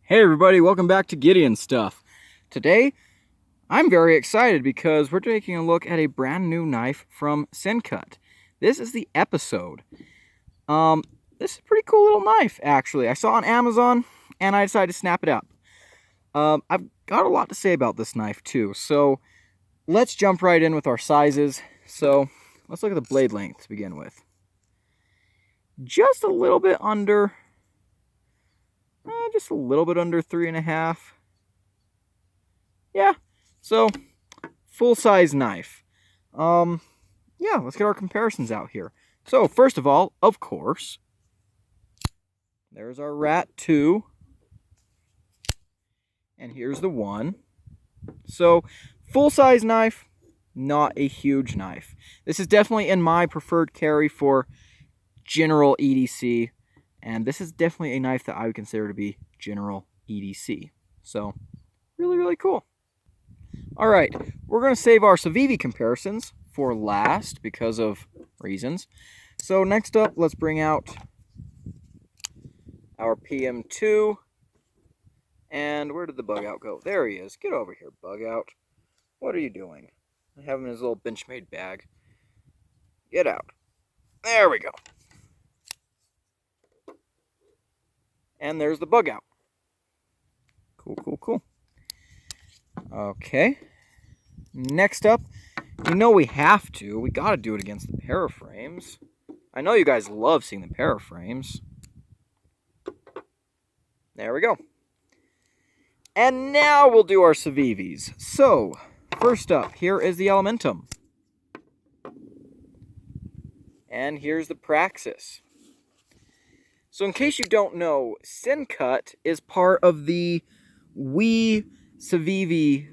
Hey everybody, welcome back to Gideon Stuff. Today, I'm very excited because we're taking a look at a brand new knife from Sencut. This is the Episode. This is a pretty cool little knife, actually. I saw it on Amazon, and I decided to snap it up. I've got a lot to say about this knife, too, so let's jump right in with our sizes. So, let's look at the blade length to begin with. Just a little bit under... just a little bit under 3.5. Yeah, so full-size knife. Yeah, let's get our comparisons out here. So first of all, of course, there's our Rat 2, and here's the 1. So full-size knife, not a huge knife. This is definitely in my preferred carry for general EDC. And this is definitely a knife that I would consider to be general EDC. So, really, really cool. Alright, we're going to save our Civivi comparisons for last because of reasons. So next up, let's bring out our PM2. And where did the bug out go? There he is. Get over here, bug out. What are you doing? I have him in his little Benchmade bag. Get out. There we go. And there's the bug out. Cool, cool, cool. Okay. Next up, we gotta do it against the paraframes. I know you guys love seeing the paraframes. There we go. And now we'll do our Civivis. So, first up, here is the Elementum. And here's the Praxis. So in case you don't know, Sencut is part of the Wii Civivi.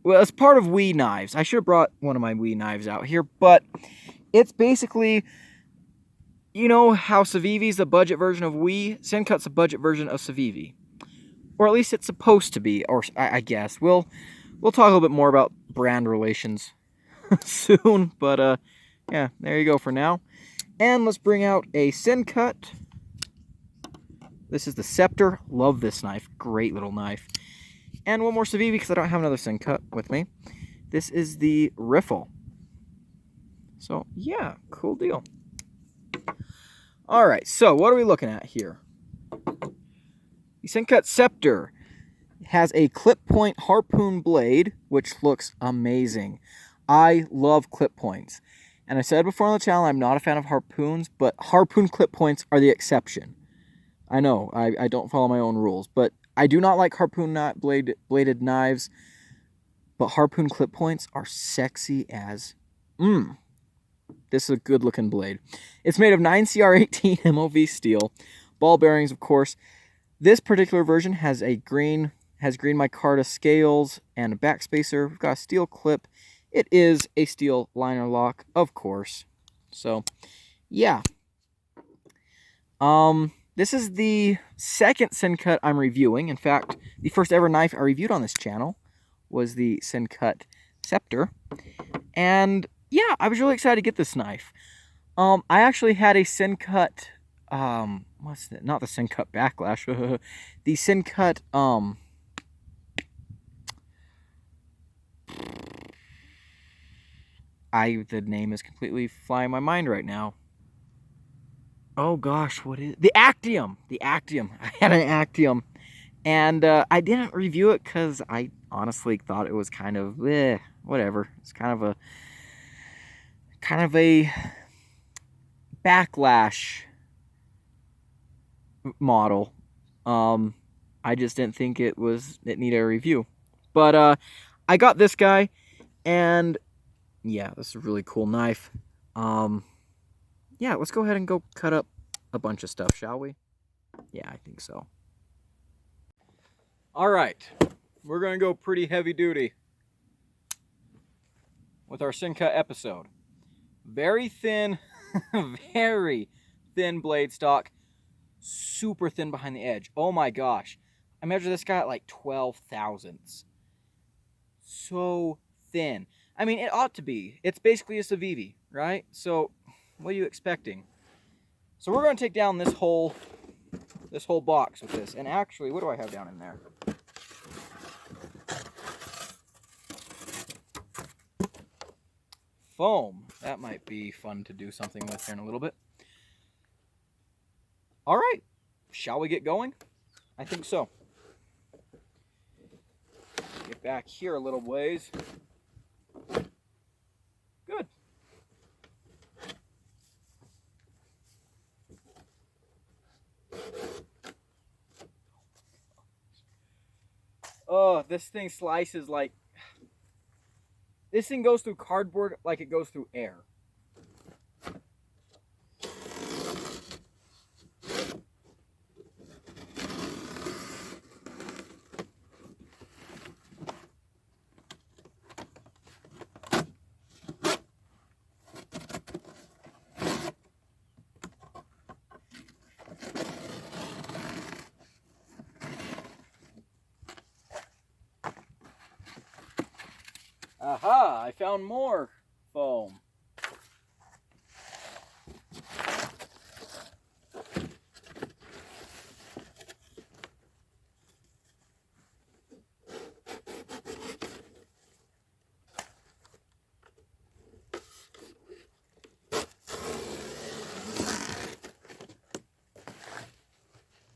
Well, it's part of Wii knives. I should have brought one of my Wii knives out here, but it's basically, you know how Civivi's the budget version of Wii? Sencut's a budget version of Civivi. Or at least it's supposed to be, or I guess. We'll talk a little bit more about brand relations soon, but yeah, there you go for now. And let's bring out a Sencut. This is the Scepter. Love this knife. Great little knife. And one more Civivi because I don't have another Sencut with me. This is the Riffle. So, yeah, cool deal. Alright, so what are we looking at here? The Sencut Scepter has a clip point harpoon blade, which looks amazing. I love clip points. And I said before on the channel, I'm not a fan of harpoons, but harpoon clip points are the exception. I know, I don't follow my own rules, but I do not like harpoon bladed knives, but harpoon clip points are sexy as... This is a good looking blade. It's made of 9CR18 MOV steel, ball bearings of course. This particular version has green micarta scales and a backspacer. We've got a steel clip. It is a steel liner lock, of course. So, yeah. This is the second Sencut I'm reviewing. In fact, the first ever knife I reviewed on this channel was the Sencut Scepter. And yeah, I was really excited to get this knife. I actually had a Sencut, what's that? Not the Sencut Backlash. The Sencut, the name is completely flying my mind right now. Oh gosh, what is the Actium? The Actium. I had an Actium, and I didn't review it because I honestly thought it was kind of whatever. It's kind of a Backlash model. I just didn't think it needed a review, but I got this guy, and yeah, this is a really cool knife. Yeah, let's go ahead and go cut up a bunch of stuff, shall we? Yeah, I think so. Alright, we're going to go pretty heavy duty with our Sencut Episode. Very thin, very thin blade stock. Super thin behind the edge. Oh my gosh. I measured this guy at like 12 thousandths. So thin. I mean, it ought to be. It's basically a Civivi, right? So... what are you expecting? So we're going to take down this whole this whole box with this. And actually, what do I have down in there? Foam. That might be fun to do something with here in a little bit. All right, shall we get going? I think so. Get back here a little ways. Good. Oh, this thing slices like... This thing goes through cardboard like it goes through air. Aha! I found more foam.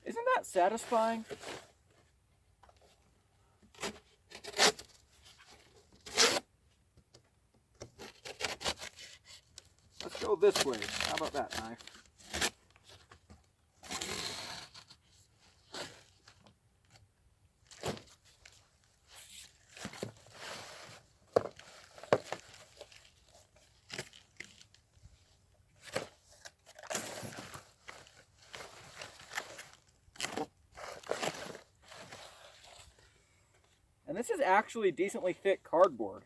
Isn't that satisfying? Let's go this way. How about that knife? And this is actually decently thick cardboard.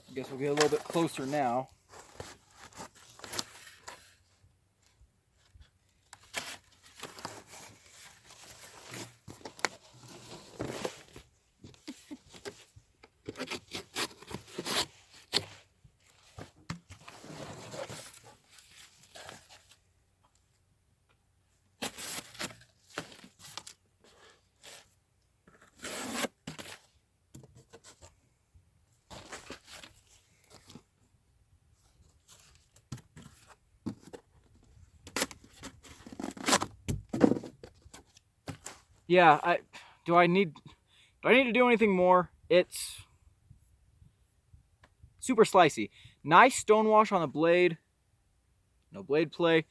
I guess we'll get a little bit closer now. Yeah, do I need to do anything more? It's super slicey. Nice stone wash on the blade. No blade play.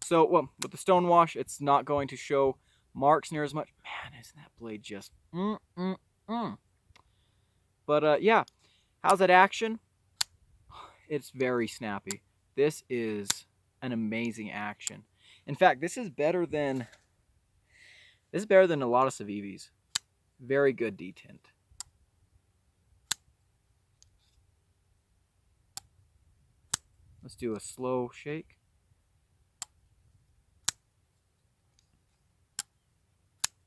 So, well, with the stone wash, it's not going to show marks near as much. Man, isn't that blade just... But, yeah. How's that action? It's very snappy. This is an amazing action. In fact, this is better than a lot of Civivis. Very good detint. Let's do a slow shake.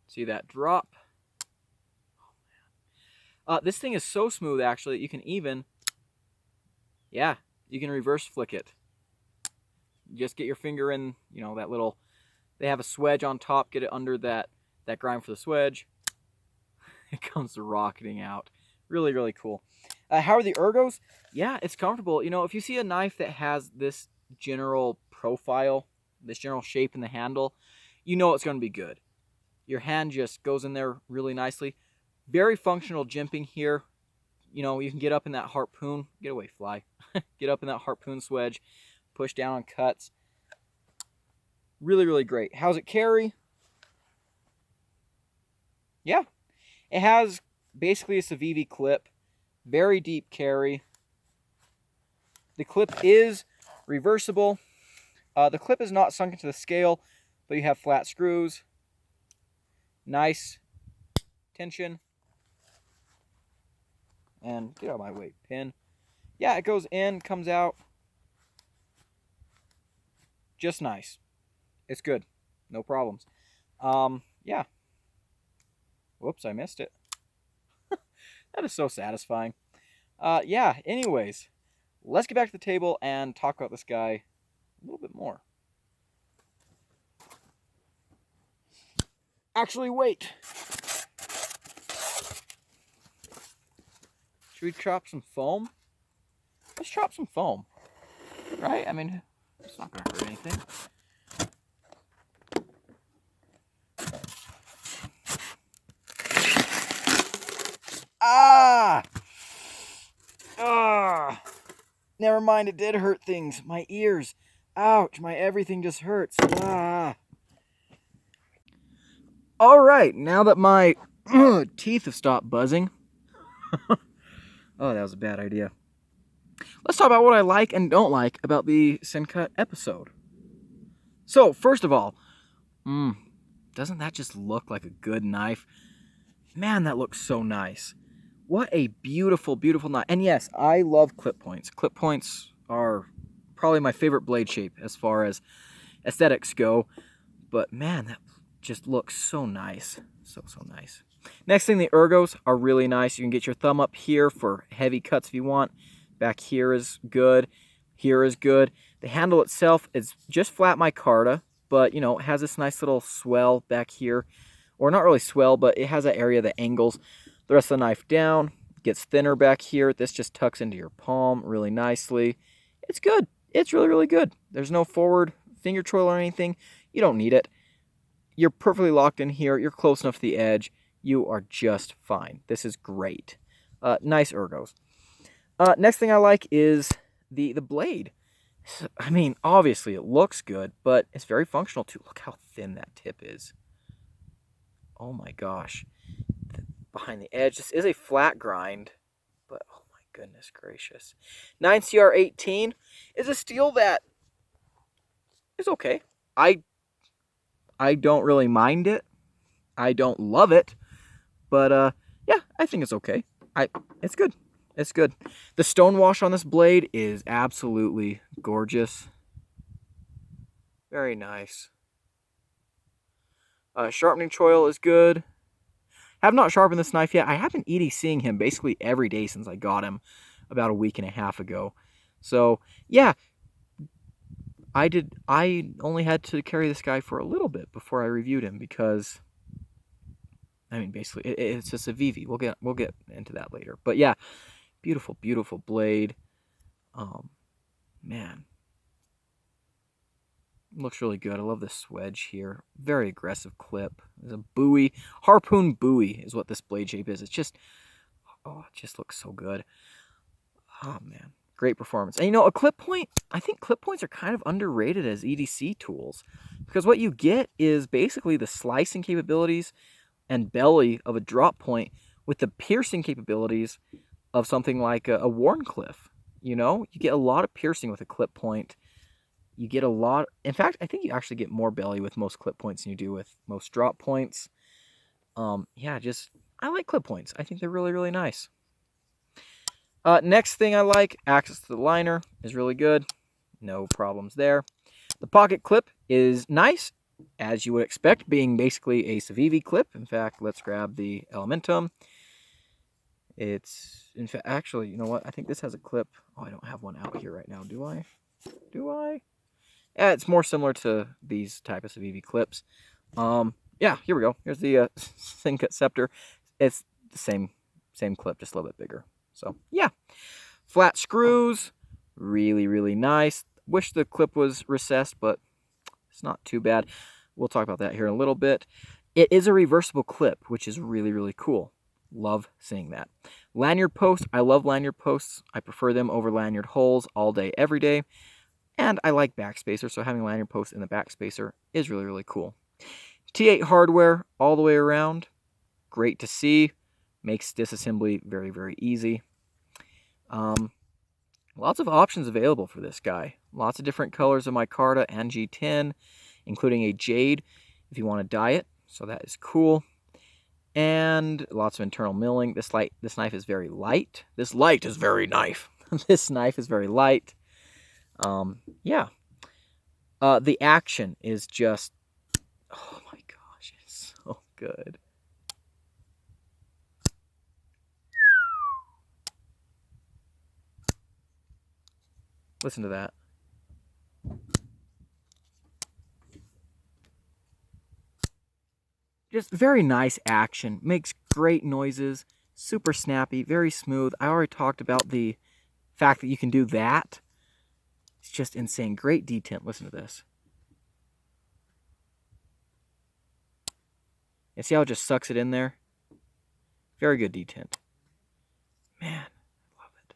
See that drop? Oh, man. This thing is so smooth, actually, that you can even... Yeah, you can reverse flick it. Just get your finger in, you know, that little... They have a swedge on top. Get it under that grind for the swedge. It comes rocketing out. Really, really cool. How are the ergos? Yeah, it's comfortable. You know, if you see a knife that has this general profile, this general shape in the handle, you know it's going to be good. Your hand just goes in there really nicely. Very functional jimping here. You know, you can get up in that harpoon. Get away, fly. Get up in that harpoon swedge. Push down on cuts. Really, really great. How's it carry? Yeah. It has basically a Civivi clip. Very deep carry. The clip is reversible. The clip is not sunk into the scale, but you have flat screws. Nice tension. And get out of my way, pin. Yeah, it goes in, comes out. Just nice. It's good. No problems. Yeah. Whoops, I missed it. That is so satisfying. Yeah, anyways, let's get back to the table and talk about this guy a little bit more. Actually, wait. Should we chop some foam? Let's chop some foam. Right? I mean, it's not going to hurt anything. Ah! Ah! Never mind, it did hurt things. My ears. Ouch, my everything just hurts. Ah! Alright, now that my teeth have stopped buzzing. Oh, that was a bad idea. Let's talk about what I like and don't like about the Sencut episode. So, first of all, doesn't that just look like a good knife? Man, that looks so nice. What a beautiful, beautiful knife. And yes, I love clip points. Clip points are probably my favorite blade shape as far as aesthetics go. But man, that just looks so nice. So nice. Next thing, the ergos are really nice. You can get your thumb up here for heavy cuts if you want. Back here is good. Here is good. The handle itself is just flat micarta, but, you know, it has this nice little swell back here. Or not really swell, but it has that area that angles the rest of the knife down. Gets thinner back here. This just tucks into your palm really nicely. It's good. It's really, really good. There's no forward finger choil or anything. You don't need it. You're perfectly locked in here. You're close enough to the edge. You are just fine. This is great. Nice ergos. Next thing I like is the blade. I mean, obviously it looks good, but it's very functional too. Look how thin that tip is. Oh my gosh. Behind the edge. This is a flat grind, but oh my goodness gracious. 9CR18 is a steel that is okay. I don't really mind it. I don't love it, but yeah, I think it's okay. It's good. It's good. The stonewash on this blade is absolutely gorgeous. Very nice. Sharpening choil is good. Have not sharpened this knife yet. I have been EDCing him basically every day since I got him about a week and a half ago. So, yeah. I only had to carry this guy for a little bit before I reviewed him because, I mean, basically, it's a Civivi. We'll get into that later. But yeah, beautiful, beautiful blade. Man. Looks really good. I love this swedge here. Very aggressive clip. There's a Bowie. Harpoon Bowie is what this blade shape is. It's just, oh, it just looks so good. Oh, man. Great performance. And, you know, a clip point, I think clip points are kind of underrated as EDC tools because what you get is basically the slicing capabilities and belly of a drop point with the piercing capabilities of something like a Wharncliffe. You know, you get a lot of piercing with a clip point. You get a lot. In fact, I think you actually get more belly with most clip points than you do with most drop points. Yeah, I like clip points. I think they're really, really nice. Next thing I like, access to the liner is really good. No problems there. The pocket clip is nice, as you would expect, being basically a Civivi clip. In fact, let's grab the Elementum. It's, in fact, actually, you know what? I think this has a clip. Oh, I don't have one out here right now, do I? Do I? Yeah, it's more similar to these type of Civivi clips. Yeah, here we go. Here's the Sencut Scepter. It's the same clip, just a little bit bigger. So, yeah. Flat screws. Really, really nice. Wish the clip was recessed, but it's not too bad. We'll talk about that here in a little bit. It is a reversible clip, which is really, really cool. Love seeing that. Lanyard post. I love lanyard posts. I prefer them over lanyard holes all day, every day. And I like backspacer, so having lanyard posts in the backspacer is really, really cool. T8 hardware all the way around. Great to see. Makes disassembly very, very easy. Lots of options available for this guy. Lots of different colors of micarta and G10, including a jade if you want to dye it. So that is cool. And lots of internal milling. This knife is very light. This light is very knife. This knife is very light. Yeah. The action is just, oh my gosh, it's so good. Listen to that. Just very nice action. Makes great noises. Super snappy. Very smooth. I already talked about the fact that you can do that. It's just insane. Great detent. Listen to this. You see how it just sucks it in there? Very good detent. Man, I love it.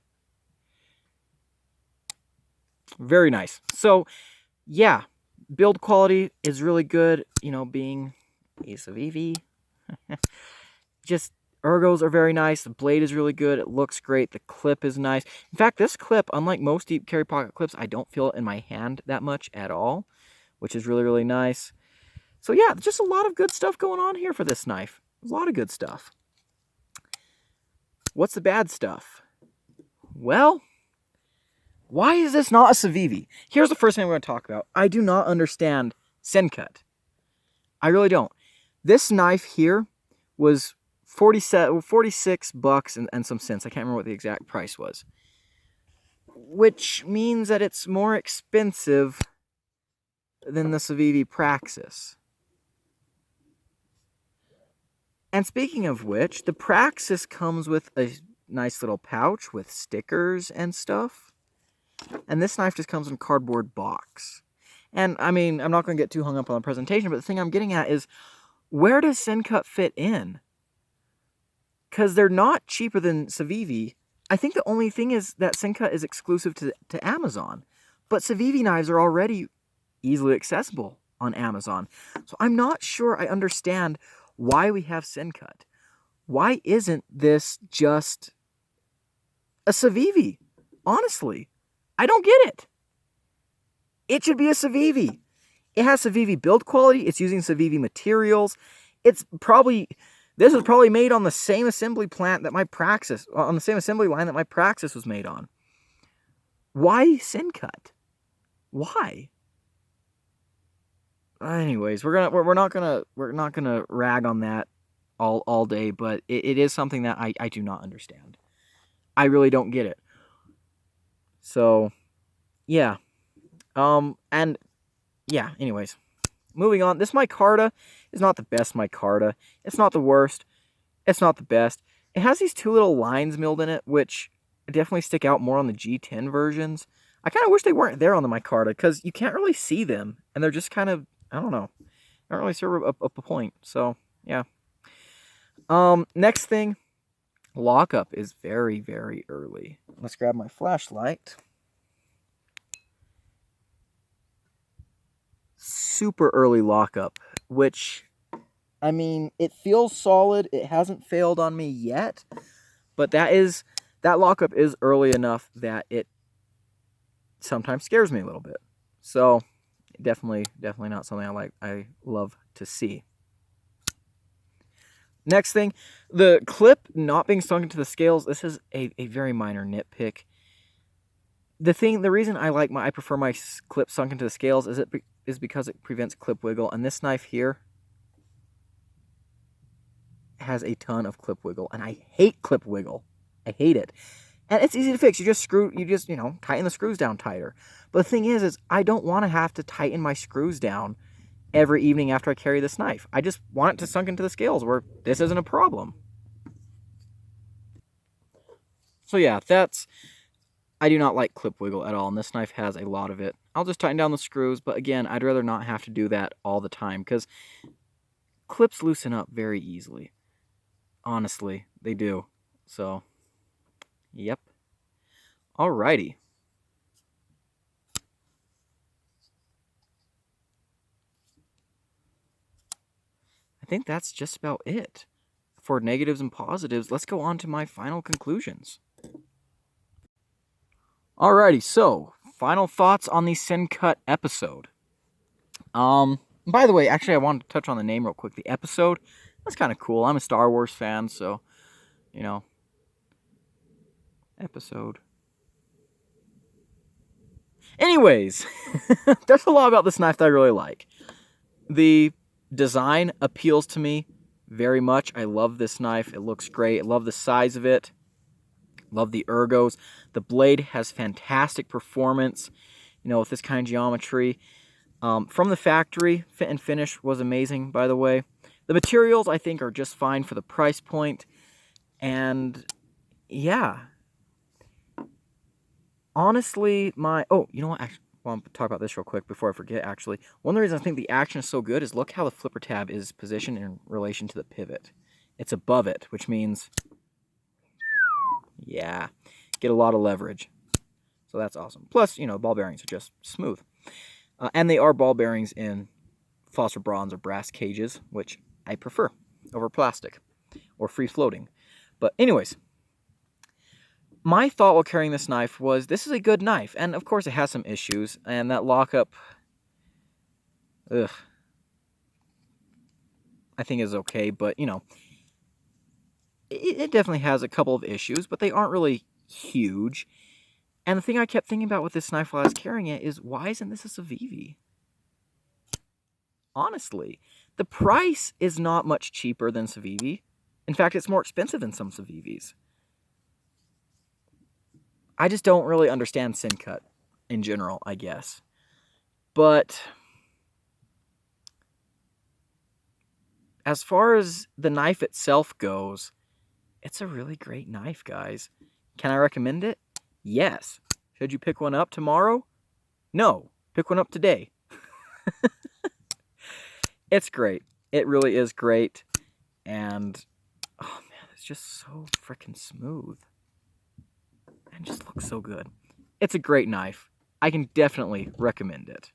Very nice. So, yeah, build quality is really good. You know, being a Civivi. Just ergos are very nice. The blade is really good. It looks great. The clip is nice. In fact, this clip, unlike most deep carry pocket clips, I don't feel it in my hand that much at all, which is really, really nice. So yeah, just a lot of good stuff going on here for this knife. A lot of good stuff. What's the bad stuff? Well, why is this not a Civivi? Here's the first thing we're going to talk about. I do not understand Sencut. I really don't. This knife here was $46 and some cents. I can't remember what the exact price was. Which means that it's more expensive than the Civivi Praxis. And speaking of which, the Praxis comes with a nice little pouch with stickers and stuff. And this knife just comes in a cardboard box. And, I mean, I'm not going to get too hung up on the presentation, but the thing I'm getting at is, where does Sencut fit in? Because they're not cheaper than Civivi. I think the only thing is that Sencut is exclusive to Amazon. But Civivi knives are already easily accessible on Amazon. So I'm not sure I understand why we have Sencut. Why isn't this just a Civivi? Honestly, I don't get it. It should be a Civivi. It has Civivi build quality. It's using Civivi materials. This was probably made on the same assembly plant that my Praxis, on the same assembly line that my Praxis was made on. Why Sencut? Why? Anyways, we're not gonna rag on that all day, but it is something that I do not understand. I really don't get it. So, yeah. And yeah, anyways. Moving on. This micarta is not the best micarta. It's not the worst. It's not the best. It has these two little lines milled in it, which definitely stick out more on the G10 versions. I kind of wish they weren't there on the micarta, because you can't really see them, and they're just kind of, I don't know, don't really serve a point. So, yeah. Next thing, lockup is very, very early. Let's grab my flashlight. Super early lockup, which, I mean, it feels solid. It hasn't failed on me yet, but that lockup is early enough that it sometimes scares me a little bit. So, definitely not something I love to see. Next thing, the clip not being sunk into the scales. This is a very minor nitpick. The reason I prefer my clip sunk into the scales is because it prevents clip wiggle, and this knife here has a ton of clip wiggle, and I hate clip wiggle. I hate it. And it's easy to fix. You just tighten the screws down tighter. But the thing is I don't want to have to tighten my screws down every evening after I carry this knife. I just want it to sunk into the scales where this isn't a problem. So yeah, I do not like clip wiggle at all, and this knife has a lot of it. I'll just tighten down the screws, but again, I'd rather not have to do that all the time, because clips loosen up very easily. Honestly, they do. So, yep. Alrighty. I think that's just about it. For negatives and positives, let's go on to my final conclusions. Alrighty, so, final thoughts on the Sencut episode. By the way, actually I wanted to touch on the name real quick. The episode, that's kind of cool. I'm a Star Wars fan, so, episode. Anyways, there's a lot about this knife that I really like. The design appeals to me very much. I love this knife. It looks great. I love the size of it. Love the ergos. The blade has fantastic performance, you know, with this kind of geometry. From the factory, fit and finish was amazing, by the way. The materials, I think, are just fine for the price point. And, yeah. Honestly, oh, you know what? Actually, I want to talk about this real quick before I forget, actually. One of the reasons I think the action is so good is look how the flipper tab is positioned in relation to the pivot. It's above it, which means, yeah, get a lot of leverage. So that's awesome. Plus, you know, ball bearings are just smooth. And they are ball bearings in phosphor bronze or brass cages, which I prefer over plastic or free floating. But anyways, my thought while carrying this knife was, this is a good knife. And of course it has some issues, and that lockup, I think is okay, but you know, it definitely has a couple of issues, but they aren't really huge. And the thing I kept thinking about with this knife while I was carrying it is, why isn't this a Civivi? Honestly, the price is not much cheaper than Civivi. In fact, it's more expensive than some Civivis. I just don't really understand Sencut in general, I guess. But as far as the knife itself goes, it's a really great knife, guys. Can I recommend it? Yes. Should you pick one up tomorrow? No. Pick one up today. It's great. It really is great. And, oh man, it's just so freaking smooth. And just looks so good. It's a great knife. I can definitely recommend it.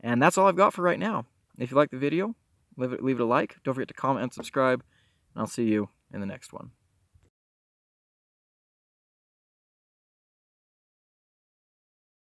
And that's all I've got for right now. If you like the video, leave it a like. Don't forget to comment and subscribe. And I'll see you in the next one.